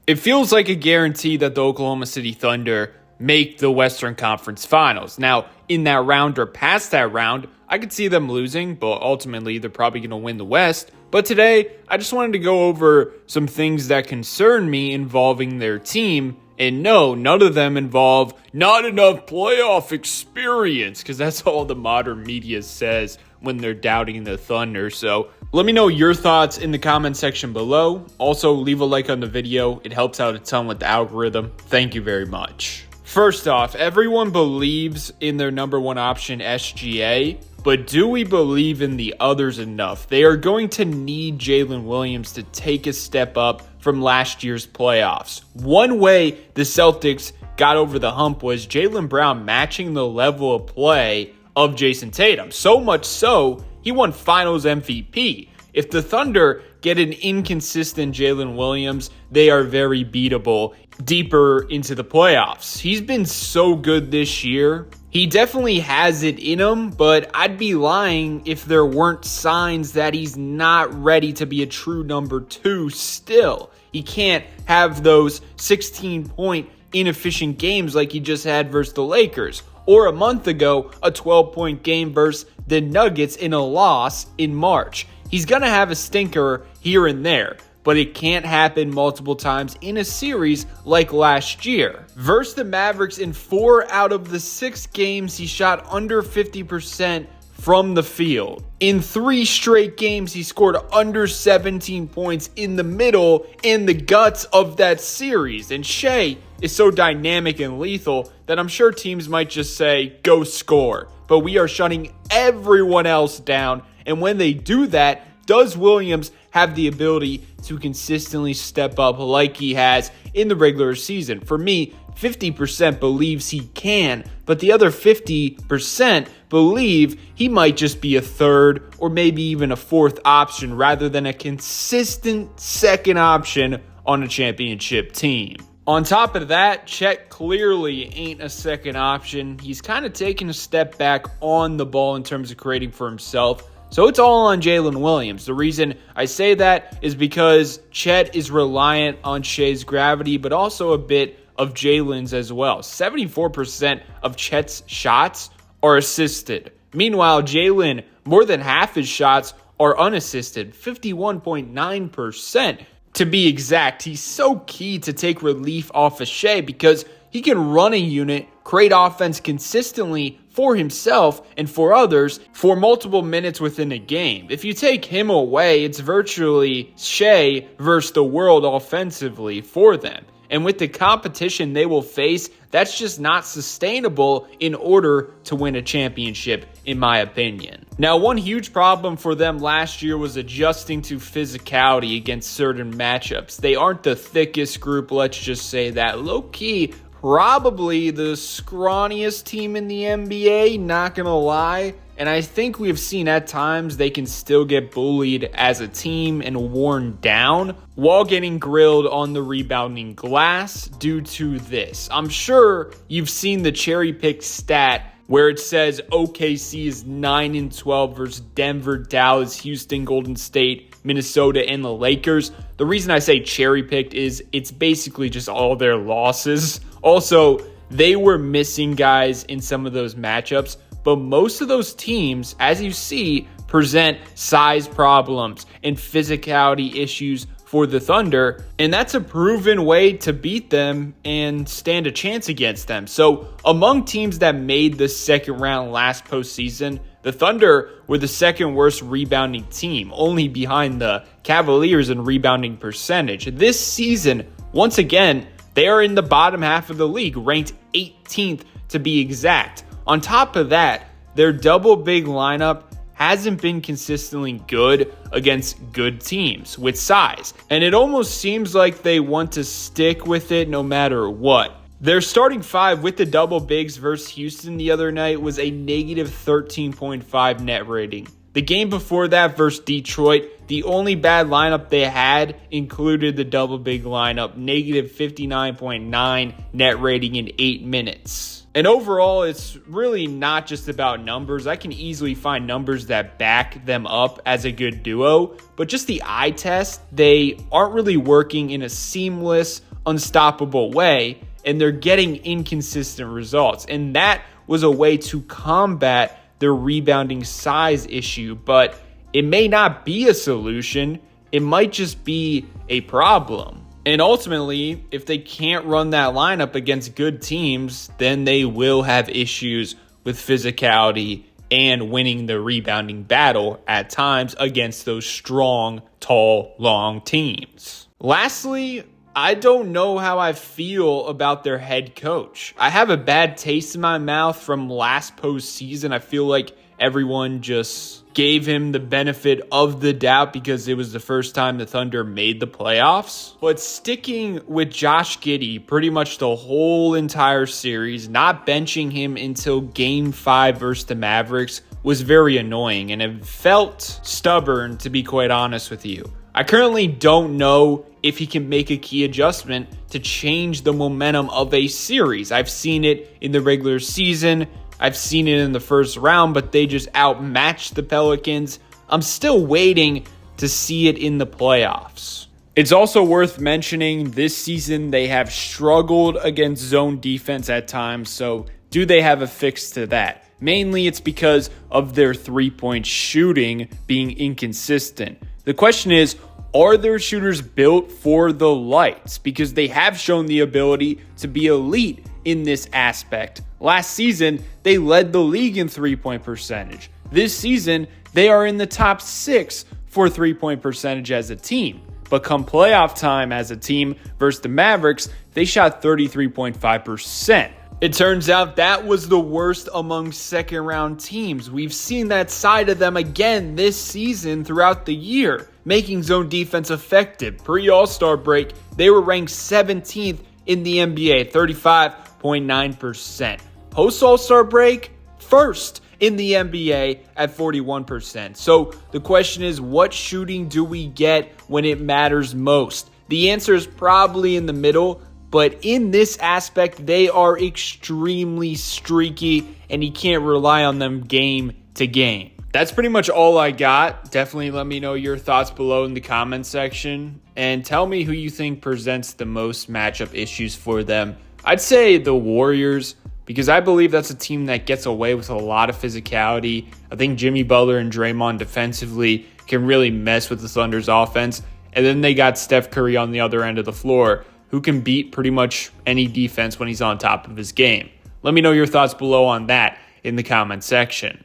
It feels like a guarantee that the Oklahoma City Thunder make the Western Conference Finals. Now, in that round or past that round, I could see them losing, but ultimately they're probably going to win the West. But today, I just wanted to go over some things that concern me involving their team. And no, none of them involve not enough playoff experience, because that's all the modern media says when they're doubting the Thunder. So let me know your thoughts in the comment section below. Also, leave a like on the video. It helps out a ton with the algorithm. Thank you very much. First off, everyone believes in their number one option, SGA, but do we believe in the others enough? They are going to need Jaylen Williams to take a step up from last year's playoffs. One way the Celtics got over the hump was Jaylen Brown matching the level of play of Jason Tatum. So much so, he won Finals MVP. If the Thunder get an inconsistent Jaylen Williams, they are very beatable deeper into the playoffs. He's been so good this year. He definitely has it in him, but I'd be lying if there weren't signs that he's not ready to be a true number two still. He can't have those 16-point inefficient games like he just had versus the Lakers, or a month ago, a 12-point game versus the Nuggets in a loss in March. He's going to have a stinker here and there, but it can't happen multiple times in a series like last year. Versus the Mavericks, in 4 out of the 6 games, he shot under 50% from the field. In 3 straight games, he scored under 17 points in the middle and the guts of that series. And Shai is so dynamic and lethal that I'm sure teams might just say, go score. But we are shutting everyone else down. And when they do that, does Williams have the ability to consistently step up like he has in the regular season? For me, 50% believes he can, but the other 50% believe he might just be a third or maybe even a fourth option rather than a consistent second option on a championship team. On top of that, Chet clearly ain't a second option. He's kind of taking a step back on the ball in terms of creating for himself. So it's all on Jaylen Williams. The reason I say that is because Chet is reliant on Shai's gravity, but also a bit of Jaylen's as well. 74% of Chet's shots are assisted. Meanwhile, Jaylen, more than half his shots are unassisted, 51.9%. To be exact, he's so key to take relief off of Shai because he can run a unit, create offense consistently for himself and for others for multiple minutes within a game. If you take him away, it's virtually Shai versus the world offensively for them. And with the competition they will face, that's just not sustainable in order to win a championship, in my opinion. Now, one huge problem for them last year was adjusting to physicality against certain matchups. They aren't the thickest group, let's just say that. Low-key, probably the scrawniest team in the NBA, not gonna lie. And I think we've seen at times they can still get bullied as a team and worn down while getting grilled on the rebounding glass due to this. I'm sure you've seen the cherry-picked stat where it says OKC is 9-12 versus Denver, Dallas, Houston, Golden State, Minnesota, and the Lakers. The reason I say cherry-picked is it's basically just all their losses. Also, they were missing guys in some of those matchups, but most of those teams, as you see, present size problems and physicality issues for the Thunder, and that's a proven way to beat them and stand a chance against them. So among teams that made the second round last postseason, the Thunder were the second worst rebounding team, only behind the Cavaliers in rebounding percentage. This season, once again, they are in the bottom half of the league, ranked 18th to be exact. On top of that, their double big lineup hasn't been consistently good against good teams with size, and it almost seems like they want to stick with it no matter what. Their starting 5 with the double bigs versus Houston the other night was a negative 13.5 net rating. The game before that versus Detroit, the only bad lineup they had included the double big lineup, negative 59.9 net rating in 8 minutes. And overall, it's really not just about numbers. I can easily find numbers that back them up as a good duo, but just the eye test, they aren't really working in a seamless, unstoppable way, and they're getting inconsistent results. And that was a way to combat their rebounding size issue, but it may not be a solution. It might just be a problem. And ultimately, if they can't run that lineup against good teams, then they will have issues with physicality and winning the rebounding battle at times against those strong, tall, long teams. Lastly, I don't know how I feel about their head coach. I have a bad taste in my mouth from last postseason. I feel like everyone just gave him the benefit of the doubt because it was the first time the Thunder made the playoffs. But sticking with Josh Giddey pretty much the whole entire series, not benching him until Game 5 versus the Mavericks was very annoying, and it felt stubborn, to be quite honest with you. I currently don't know if he can make a key adjustment to change the momentum of a series. I've seen it in the regular season. I've seen it in the first round, but they just outmatched the Pelicans. I'm still waiting to see it in the playoffs. It's also worth mentioning this season they have struggled against zone defense at times, so do they have a fix to that? Mainly it's because of their three-point shooting being inconsistent. The question is, are their shooters built for the lights? Because they have shown the ability to be elite in this aspect. Last season, they led the league in three-point percentage. This season, they are in the top 6 for three-point percentage as a team. But come playoff time as a team versus the Mavericks, they shot 33.5%. It turns out that was the worst among second-round teams. We've seen that side of them again this season throughout the year, making zone defense effective. Pre-All-Star break, they were ranked 17th in the NBA, 35.9%. Post-All-Star break, first in the NBA at 41%. So the question is, what shooting do we get when it matters most? The answer is probably in the middle, but in this aspect, they are extremely streaky, and you can't rely on them game to game. That's pretty much all I got. Definitely let me know your thoughts below in the comments section, and tell me who you think presents the most matchup issues for them. I'd say the Warriors, because I believe that's a team that gets away with a lot of physicality. I think Jimmy Butler and Draymond defensively can really mess with the Thunder's offense. And then they got Steph Curry on the other end of the floor, who can beat pretty much any defense when he's on top of his game. Let me know your thoughts below on that in the comment section.